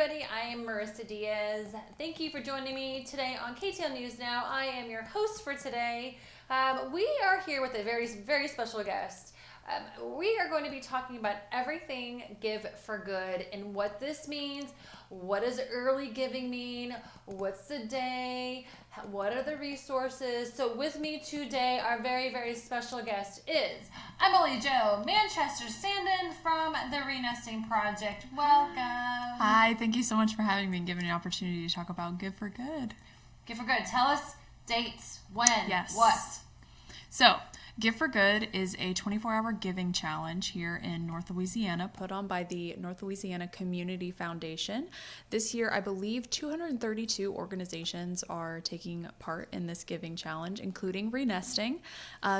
everybody. I am Marissa Diaz. Thank you for joining me today on KTL News Now. I am your host for today. We are here with a very, very special guest. We are going to be talking about everything Give for Good and what this means. What does early giving mean? What's the day? What are the resources? So with me today, our very, very special guest is Emily Jo Manchester Sandin from the Renesting Project. Welcome. Hi, thank you so much for having me and giving me an opportunity to talk about Give for Good. Give for Good. Tell us dates, when, Yes. what? So, Give for Good is a 24-hour giving challenge here in North Louisiana put on by the North Louisiana Community Foundation. This year, I believe 232 organizations are taking part in this giving challenge, including Renesting.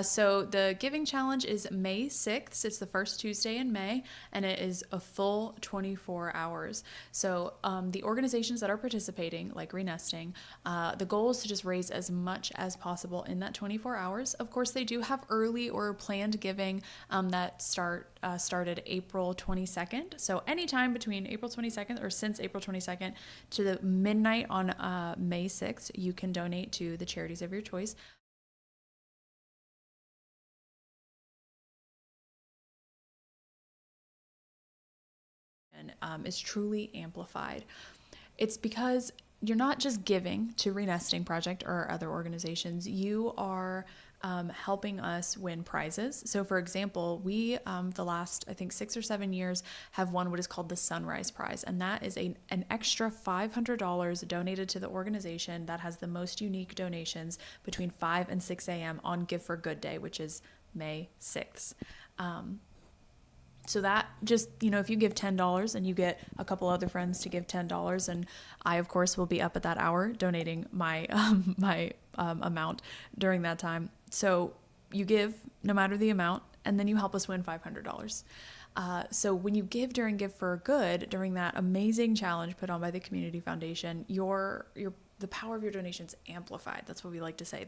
So the giving challenge is May 6th. It's the first Tuesday in May, and it is a full 24 hours. So the organizations that are participating, like Renesting, the goal is to just raise as much as possible in that 24 hours. Of course, they do have early or planned giving that started April 22nd. So anytime between April 22nd or since April 22nd to the midnight on May 6th, you can donate to the charities of your choice. And is truly amplified. It's because you're not just giving to Renesting Project or other organizations, you are helping us win prizes. So for example, we, the last, I think 6 or 7 years, have won what is called the Sunrise Prize. And that is an extra $500 donated to the organization that has the most unique donations between 5 and 6 a.m. on Give for Good Day, which is May 6th. So that just, if you give $10 and you get a couple other friends to give $10, and I, of course, will be up at that hour donating my amount during that time. So you give no matter the amount, and then you help us win $500. So when you give during Give for Good, during that amazing challenge put on by the Community Foundation, the power of your donations amplified. That's what we like to say.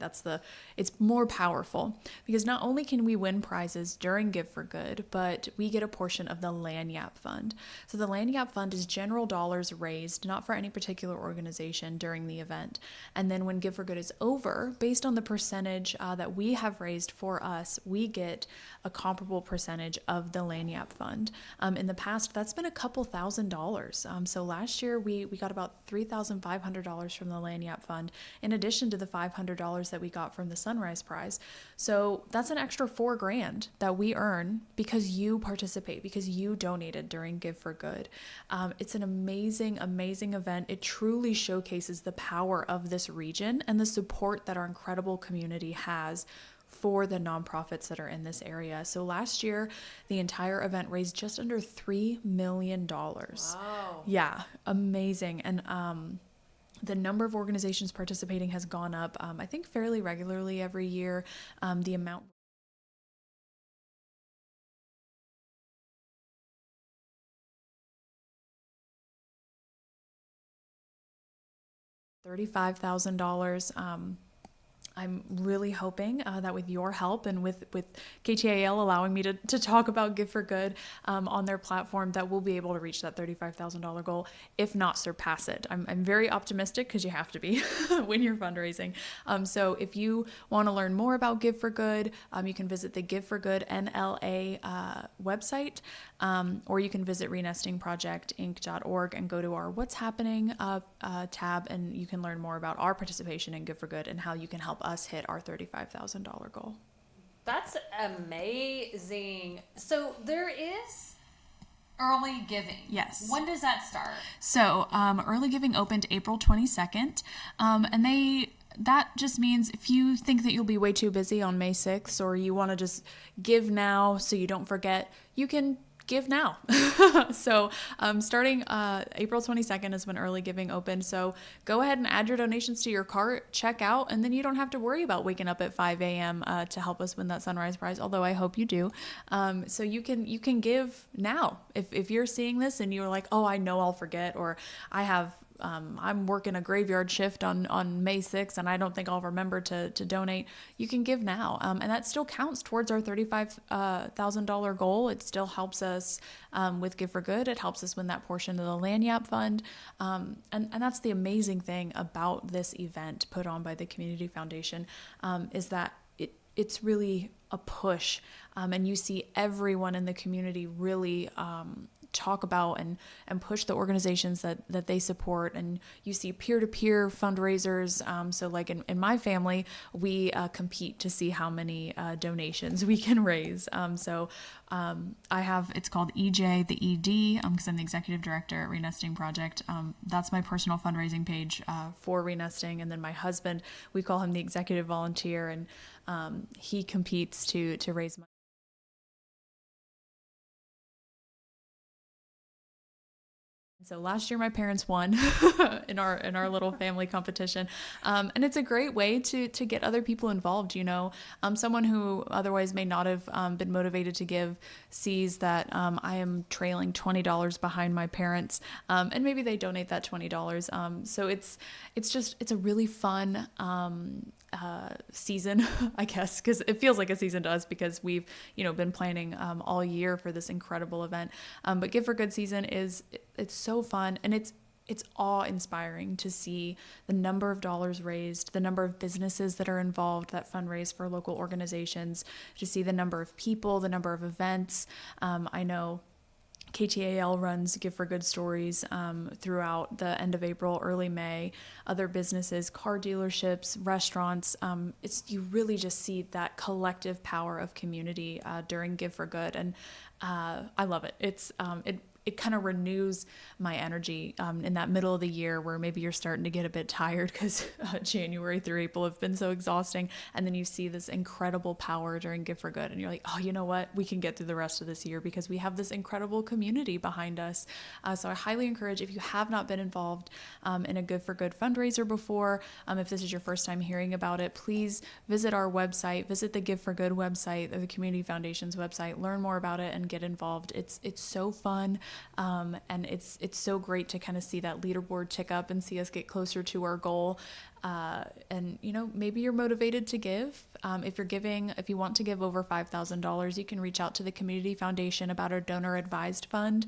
It's more powerful because not only can we win prizes during Give for Good, but we get a portion of the Lagniappe Fund. So the Lagniappe Fund is general dollars raised, not for any particular organization during the event. And then when Give for Good is over, based on the percentage that we have raised for us, we get a comparable percentage of the Lagniappe Fund. In the past, that's been a couple $1,000s. So last year we got about $3,500 from the Lagniappe Fund, in addition to the $500 that we got from the Sunrise Prize. So that's an extra $4,000 that we earn because you participate, because you donated during Give for Good. It's an amazing, amazing event. It truly showcases the power of this region and the support that our incredible community has for the nonprofits that are in this area. So last year, the entire event raised just under $3 million. Wow. Yeah, amazing. And the number of organizations participating has gone up, I think, fairly regularly every year. The amount $35,000. I'm really hoping that with your help and with KTAL allowing me to talk about Give for Good on their platform, that we'll be able to reach that $35,000 goal, if not surpass it. I'm very optimistic because you have to be when you're fundraising. So if you want to learn more about Give for Good, you can visit the Give for Good NLA website, or you can visit renestingprojectinc.org and go to our What's Happening tab, and you can learn more about our participation in Give for Good and how you can help us hit our $35,000 goal. That's amazing. So there is early giving. Yes. When does that start? So early giving opened April 22nd, and that just means if you think that you'll be way too busy on May 6th, or you want to just give now so you don't forget, you can give now. So starting April 22nd is when early giving opened. So go ahead and add your donations to your cart, check out, and then you don't have to worry about waking up at 5 a.m. To help us win that Sunrise Prize, although I hope you do. So you can give now. If you're seeing this and you're like, oh, I know I'll forget, or I have I'm working a graveyard shift on May 6th and I don't think I'll remember to donate, you can give now. And that still counts towards our $35,000 goal. It still helps us with Give for Good. It helps us win that portion of the Lanyap Fund. And that's the amazing thing about this event put on by the Community Foundation, is that it's really a push. And you see everyone in the community really talk about and push the organizations that they support. And you see peer-to-peer fundraisers. So like in my family, we compete to see how many donations we can raise. It's called EJ, the ED, because I'm the executive director at Renesting Project. That's my personal fundraising page for Renesting. And then my husband, we call him the executive volunteer, and he competes to raise money. So last year my parents won in our little family competition, and it's a great way to get other people involved. Someone who otherwise may not have been motivated to give sees that I am trailing $20 behind my parents, and maybe they donate that $20. So it's a really fun season, I guess, because it feels like a season to us because we've been planning all year for this incredible event. But Give for Good season it's so fun, and it's awe-inspiring to see the number of dollars raised, the number of businesses that are involved that fundraise for local organizations, to see the number of people, the number of events. I know KTAL runs Give for Good stories throughout the end of April, early May. Other businesses, car dealerships, restaurants. You really just see that collective power of community during Give for Good, and I love it. It kind of renews my energy in that middle of the year where maybe you're starting to get a bit tired because January through April have been so exhausting. And then you see this incredible power during Give for Good. And you're like, oh, you know what? We can get through the rest of this year because we have this incredible community behind us. So I highly encourage, if you have not been involved in a Give for Good fundraiser before, if this is your first time hearing about it, please visit our website, visit the Give for Good website or the Community Foundation's website, learn more about it and get involved. It's so fun. And it's so great to kind of see that leaderboard tick up and see us get closer to our goal. And maybe you're motivated to give. If you want to give over $5,000, you can reach out to the Community Foundation about our donor advised fund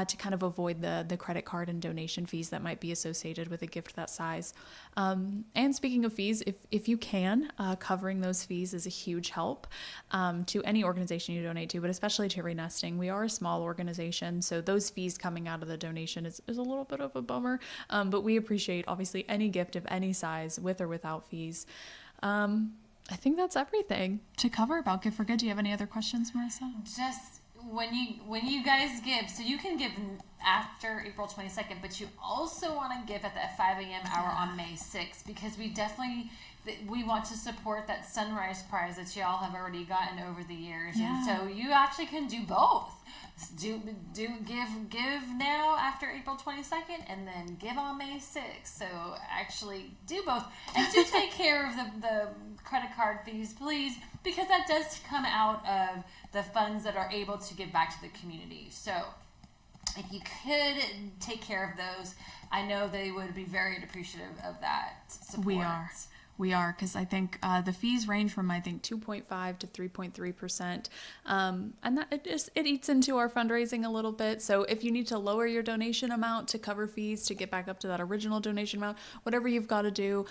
to kind of avoid the credit card and donation fees that might be associated with a gift that size. And speaking of fees, if you can, covering those fees is a huge help to any organization you donate to, but especially to Renesting. We are a small organization, so those fees coming out of the donation is a little bit of a bummer, but we appreciate obviously any gift of any size, with or without fees. I think that's everything to cover about Give for Good. Do you have any other questions, Marissa? Just when you guys give, so you can give after April 22nd, but you also want to give at that 5 a.m. hour on May 6th, because we want to support that Sunrise Prize that y'all have already gotten over the years. Yeah. And so you actually can do both. Do give now after April 22nd, and then give on May 6th. So actually do both, and do take care of the credit card fees, please, because that does come out of the funds that are able to give back to the community. So if you could take care of those, I know they would be very appreciative of that support. We are, because I think the fees range from 2.5 to 3.3%, and that it eats into our fundraising a little bit. So if you need to lower your donation amount to cover fees to get back up to that original donation amount, whatever you've got to do,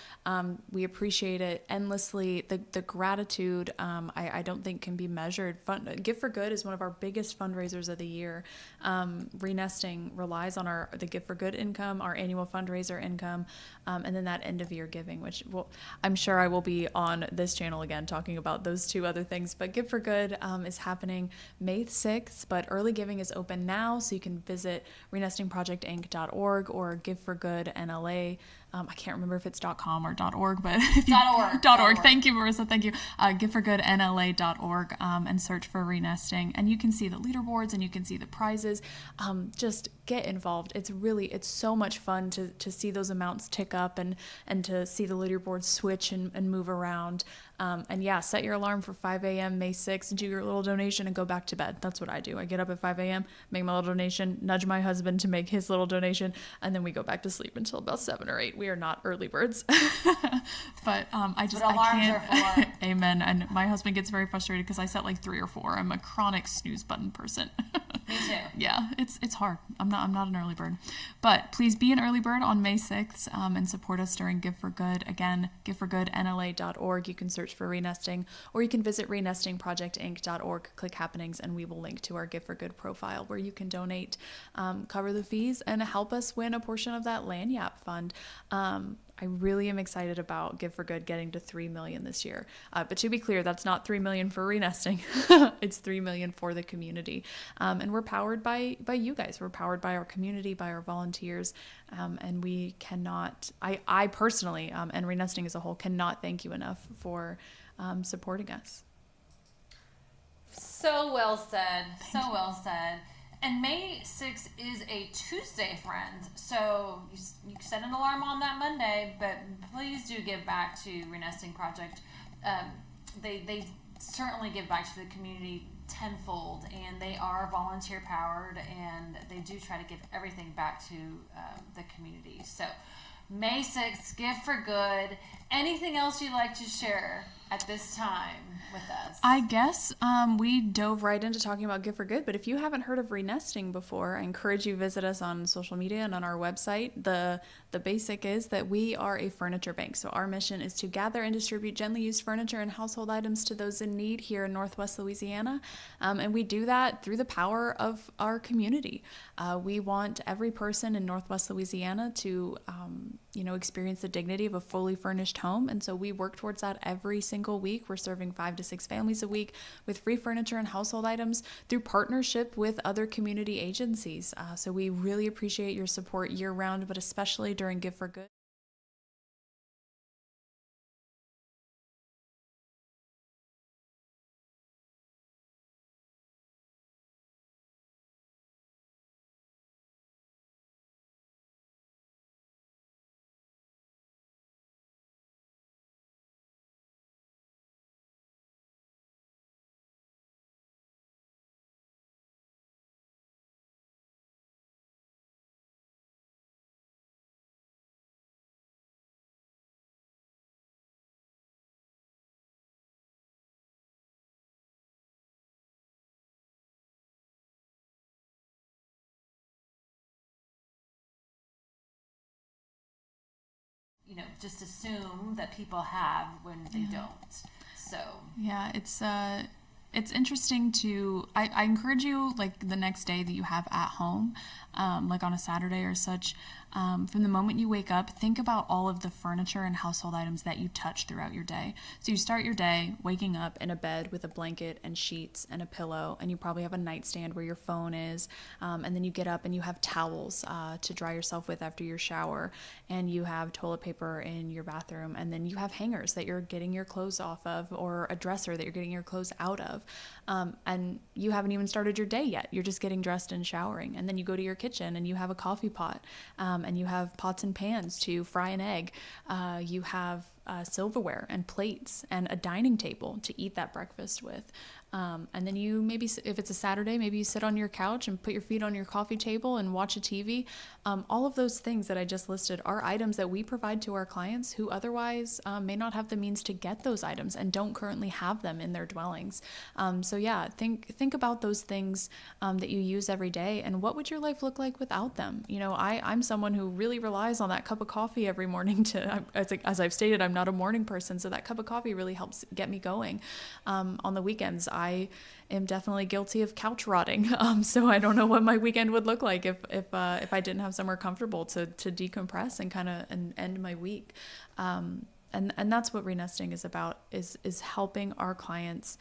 we appreciate it endlessly. The gratitude I don't think can be measured. Give for Good is one of our biggest fundraisers of the year. Renesting relies on the Give for Good income, our annual fundraiser income, and then that end of year giving, which I'm sure I will be on this channel again talking about those two other things. But Give for Good is happening May 6th, but early giving is open now, so you can visit renestingprojectinc.org or Give for Good NLA I can't remember if it's .com or .org, but .org. Thank you, Marissa. Thank you. giveforgoodnla.org, and search for Renesting. And you can see the leaderboards and you can see the prizes. Just get involved. It's so much fun to see those amounts tick up and to see the leaderboards switch and move around. And yeah, set your alarm for 5 a.m. May 6th, do your little donation and go back to bed. That's what I do. I get up at 5 a.m., make my little donation, nudge my husband to make his little donation, and then we go back to sleep until about 7 or 8. We are not early birds. But I can't. Amen. And my husband gets very frustrated because I set like 3 or 4. I'm a chronic snooze button person. Me too. Yeah, it's hard. I'm not an early bird. But please be an early bird on May 6th, and support us during Give for Good. Again, giveforgoodnla.org. You can search for Renesting, or you can visit renestingprojectinc.org, click happenings, and we will link to our Give for Good profile where you can donate, cover the fees, and help us win a portion of that Lanyap fund. I really am excited about Give for Good getting to 3 million this year. But to be clear, that's not 3 million for Renesting. It's 3 million for the community. And we're powered by you guys. We're powered by our community, by our volunteers. And we cannot, I personally, and Renesting as a whole, cannot thank you enough for supporting us. So well said. So well said. And May 6th is a Tuesday, friends. So you set an alarm on that Monday, but please do give back to Renesting Project. They certainly give back to the community tenfold, and they are volunteer powered, and they do try to give everything back to the community. So May 6th, Give for Good. Anything else you'd like to share at this time with us? I guess we dove right into talking about Give for Good, but if you haven't heard of Renesting before, I encourage you to visit us on social media and on our website. The basic is that we are a furniture bank. So our mission is to gather and distribute gently used furniture and household items to those in need here in Northwest Louisiana. And we do that through the power of our community. We want every person in Northwest Louisiana to experience the dignity of a fully furnished home. And so we work towards that every single week. We're serving 5 to 6 families a week with free furniture and household items through partnership with other community agencies. So we really appreciate your support year round, but especially during Give for Good. Just assume that people have when they don't. So yeah, it's interesting to, I encourage you, like the next day that you have at home, like on a Saturday or such, from the moment you wake up, think about all of the furniture and household items that you touch throughout your day. So you start your day waking up in a bed with a blanket and sheets and a pillow, and you probably have a nightstand where your phone is, and then you get up and you have towels to dry yourself with after your shower, and you have toilet paper in your bathroom, and then you have hangers that you're getting your clothes off of, or a dresser that you're getting your clothes out of, and you haven't even started your day yet. You're just getting dressed and showering, and then you go to your kitchen and you have a coffee pot, and you have pots and pans to fry an egg. You have silverware and plates and a dining table to eat that breakfast with. And then you maybe, if it's a Saturday, maybe you sit on your couch and put your feet on your coffee table and watch a TV. All of those things that I just listed are items that we provide to our clients who otherwise may not have the means to get those items and don't currently have them in their dwellings. So yeah, think about those things that you use every day, and what would your life look like without them? I'm someone who really relies on that cup of coffee every morning as I've stated, I'm not a morning person, so that cup of coffee really helps get me going. On the weekends, I am definitely guilty of couch rotting. So I don't know what my weekend would look like if I didn't have somewhere comfortable to decompress and kind of end my week. And that's what Renesting is about, is helping our clients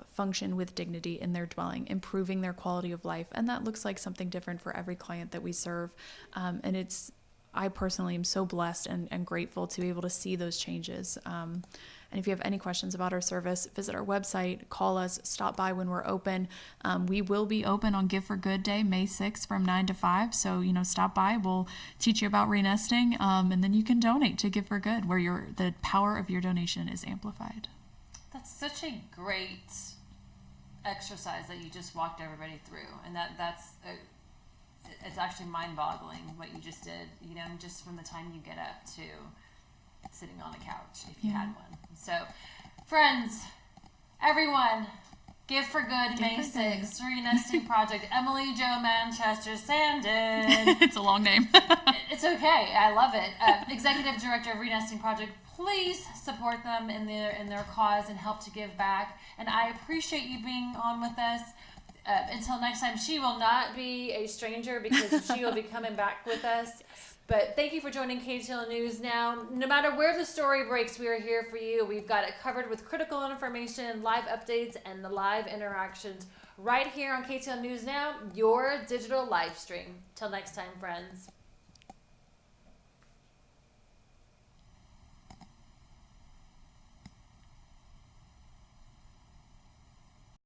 function with dignity in their dwelling, improving their quality of life. And that looks like something different for every client that we serve. And it's I personally am so blessed and grateful to be able to see those changes. And if you have any questions about our service, visit our website, call us, stop by when we're open. We will be open on Give for Good Day, May 6th from 9 to 5. So, stop by. We'll teach you about renesting, and then you can donate to Give for Good, where the power of your donation is amplified. That's such a great exercise that you just walked everybody through. And it's actually mind-boggling what you just did, just from the time you get up to sitting on a couch if you had one. So, friends, everyone, Give for Good, May 6th, Renesting Project, Emily Jo Manchester Sandin. It's a long name. It's okay. I love it. Executive Director of Renesting Project. Please support them in their cause and help to give back. And I appreciate you being on with us. Until next time, she will not be a stranger because she will be coming back with us. But thank you for joining KTL News Now. No matter where the story breaks, we are here for you. We've got it covered with critical information, live updates, and the live interactions right here on KTL News Now, your digital live stream. Till next time, friends.